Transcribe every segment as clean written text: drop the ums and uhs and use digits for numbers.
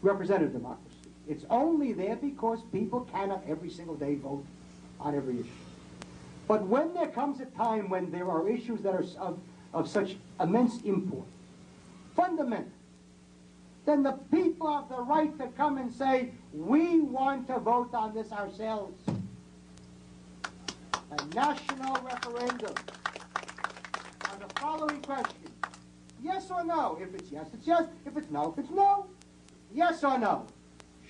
representative democracy. It's only there because people cannot every single day vote on every issue. But when there comes a time when there are issues that are of such immense import, fundamental, then the people have the right to come and say, we want to vote on this ourselves. A national referendum on the following question. Yes or no? If it's yes, it's yes. If it's no, it's no. Yes or no?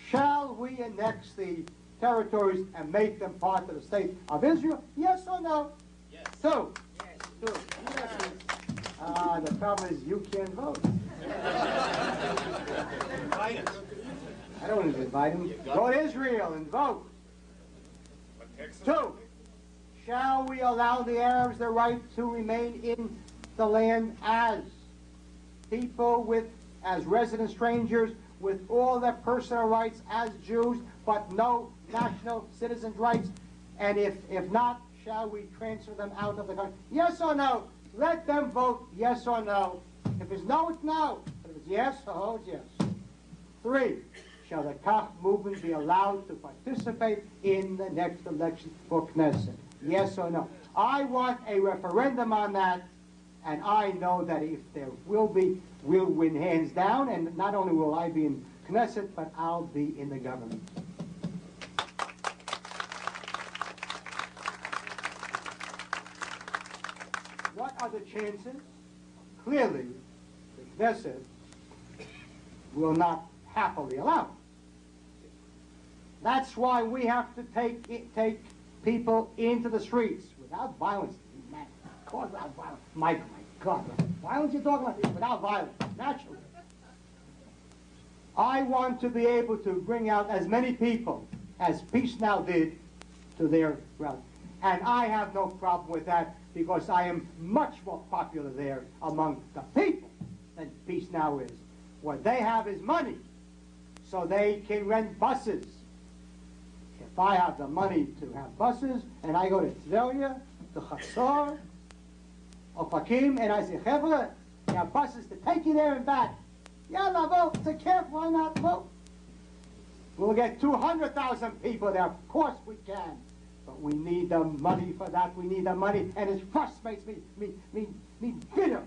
Shall we annex the territories and make them part of the state of Israel? Yes or no? Yes. Two. Yes. Two. Yes. The problem is you can't vote. Invite us. I don't want to invite him. Go to Israel and vote. Two. Shall we allow the Arabs the right to remain in the land as people as resident strangers with all their personal rights as Jews, but no national citizens' rights? And if not, shall we transfer them out of the country? Yes or no? Let them vote yes or no. If it's no, it's no. If it's yes, it's yes. 3. Shall the Kach movement be allowed to participate in the next election for Knesset? Yes or no? I want a referendum on that, and I know that if there will be, we'll win hands down, and not only will I be in Knesset, but I'll be in the government. What are the chances? Clearly, the Knesset will not happily allow it. That's why we have to take people into the streets without violence. Of course, without violence. My God, violence you're talking about? Without violence, naturally. I want to be able to bring out as many people as Peace Now did to their rally. And I have no problem with that because I am much more popular there among the people than Peace Now is. What they have is money, so they can rent buses. If I have the money to have buses, and I go to Tzelia, to Chatzor, Ofakim, and I say, Chevra, you have buses to take you there and back. Yalla, vote. It's a careful, why not vote? We'll get 200,000 people there. Of course we can. But we need the money for that. We need the money. And it frustrates me bitter.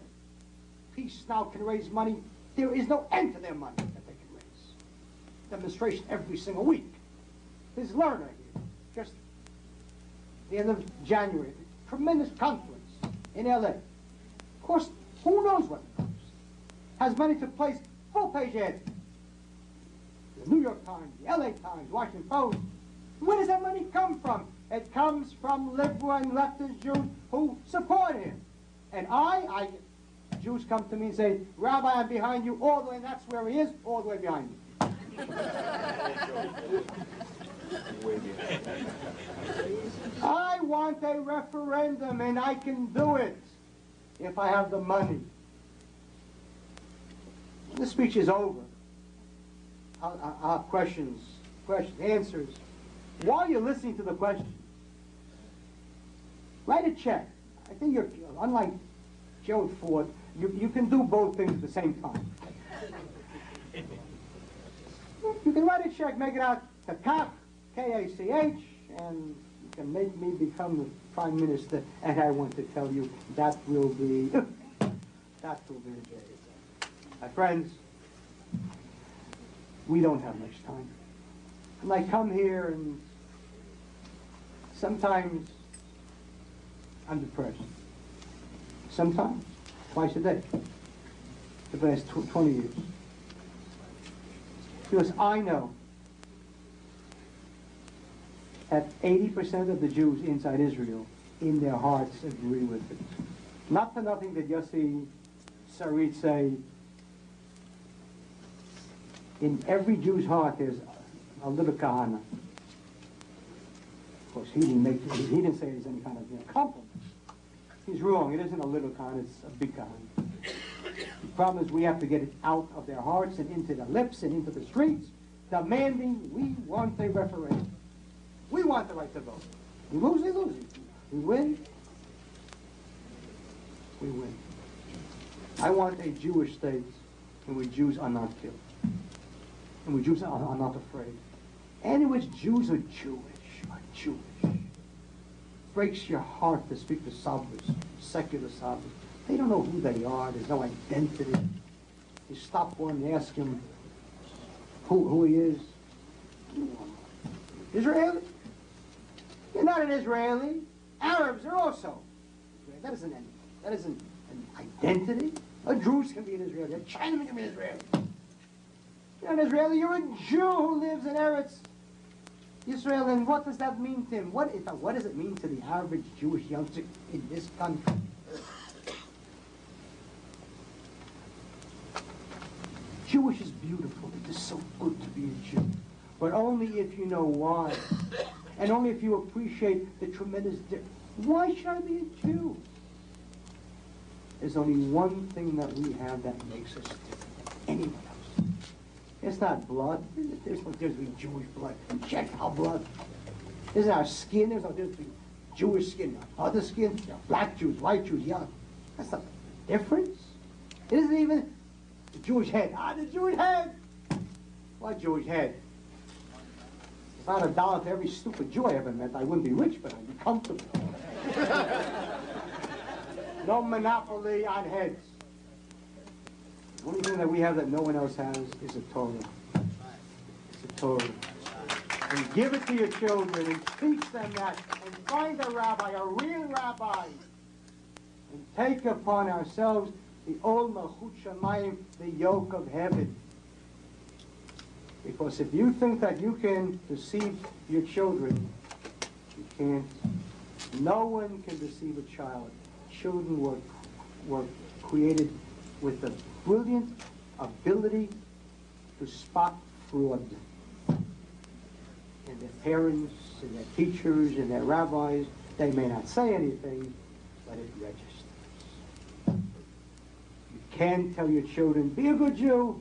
Peace Now can raise money. There is no end to their money that they can raise. Demonstration every single week. There's Lerner here, just the end of January. Tremendous conference in LA. Of course, who knows what it costs? Has money to place full-page ads. The New York Times, the LA Times, Washington Post. Where does that money come from? It comes from liberal and leftist Jews who support him. And Jews come to me and say, Rabbi, I'm behind you all the way, and that's where he is, all the way behind you. I want a referendum, and I can do it if I have the money. This speech is over. I'll have questions, answers. While you're listening to the question, write a check. I think you're, unlike Gerald Ford, you can do both things at the same time. You can write a check, make it out to Kach, K-A-C-H, and you can make me become the Prime Minister, and I want to tell you that will be the day. My friends, we don't have much time. And I come here and sometimes I'm depressed. Sometimes, twice a day, for the last 20 years. Because I know that 80% of the Jews inside Israel, in their hearts, agree with it. Not for nothing did Yossi Sarit say, in every Jew's heart there's a little Kahane. Of course, he didn't say there's any kind of compliment. He's wrong. It isn't a little Kahane, it's a big Kahane. The problem is we have to get it out of their hearts and into their lips and into the streets, demanding we want a referendum. We want the right to vote. We lose, they lose. We win, we win. I want a Jewish state in which Jews are not killed. And we Jews are not afraid. Anyways, Jews are Jewish. Breaks your heart to speak to Sabras, secular Sabras. They don't know who they are. There's no identity. You stop one and ask him who he is. Israeli? You're not an Israeli. Arabs are also. That isn't an identity. A Druze can be an Israeli. A Chinaman can be an Israeli. You're an Israeli. You're a Jew who lives in Eretz Israel. And what does that mean to him? What does it mean to the average Jewish youngster in this country? Jewish is beautiful. It is so good to be a Jew. But only if you know why. And only if you appreciate the tremendous difference. Why should I be a Jew? There's only one thing that we have that makes us different than anyone else. It's not blood. There's no difference between Jewish blood and Gentile blood. There's our skin. There's no difference between Jewish skin and other skin. Black Jews, white Jews, young. That's not the difference. It isn't even the Jewish head. The Jewish head! What Jewish head? If I had $1 for every stupid Jew I ever met, I wouldn't be rich, but I'd be comfortable. No monopoly on heads. The only thing that we have that no one else has is a Torah. It's a Torah. And give it to your children and teach them that and find a rabbi, a real rabbi, and take upon ourselves the old Malchut Shamayim, the yoke of heaven. Because if you think that you can deceive your children, you can't. No one can deceive a child. Children were created with the brilliant ability to spot fraud. And their parents, and their teachers, and their rabbis, they may not say anything, but it registers. You can tell your children, be a good Jew.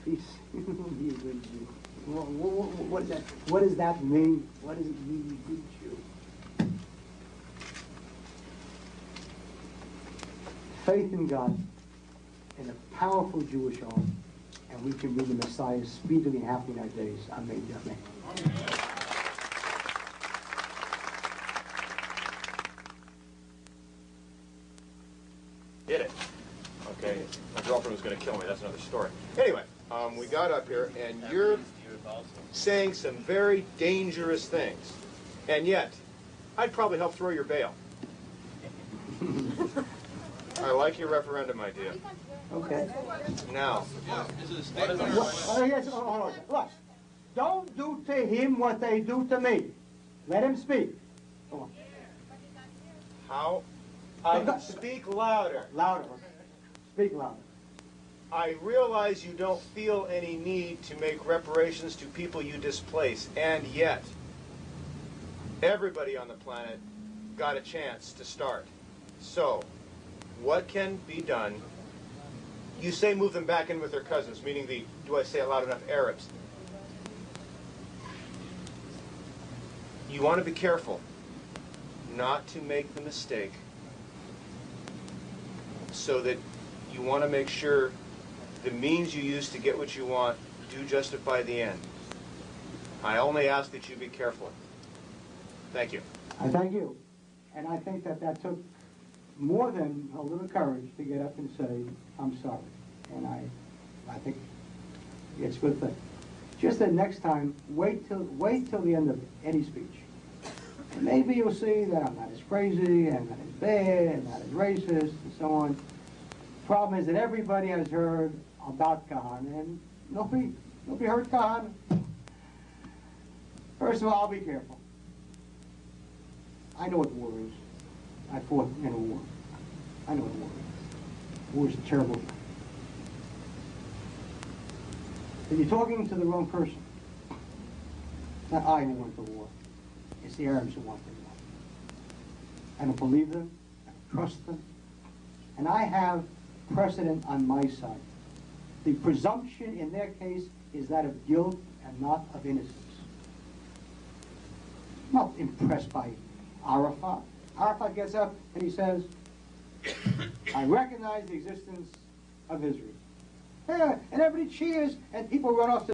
Please, be a good Jew. What does that mean? What does it mean, good Jew? Faith in God and a powerful Jewish army, and we can bring the Messiah speedily and happily in our days. Amen. Amen. Did it. Okay. My girlfriend was going to kill me. That's another story. Anyway, we got up here, and you're saying some very dangerous things. And yet, I'd probably help throw your bail. I like your referendum idea. Okay. Now, Yes, hold on. Look, don't do to him what they do to me. Let him speak. Come on. how? I speak louder. Louder. Speak louder. I realize you don't feel any need to make reparations to people you displace, and yet, everybody on the planet got a chance to start. So, what can be done? You say move them back in with their cousins, meaning the, do I say it loud enough, Arabs. You want to be careful not to make the mistake, so that you want to make sure the means you use to get what you want do justify the end. I only ask that you be careful. Thank you. I thank you. And I think that that took more than a little courage to get up and say, I'm sorry. And I think it's a good thing. Just the next time, wait till the end of any speech. And maybe you'll see that I'm not as crazy, and not as bad, and not as racist, and so on. Problem is that everybody has heard about Kahane, and nobody heard Kahane. First of all, I'll be careful. I know what war is. I fought in a war. I know what war is. War is a terrible thing. But you're talking to the wrong person. It's not I who want the war. It's the Arabs who want the war. I don't believe them. I don't trust them. And I have precedent on my side. The presumption in their case is that of guilt and not of innocence. I'm not impressed by Arafat. Arafat gets up and he says, I recognize the existence of Israel. Yeah, and everybody cheers and people run off to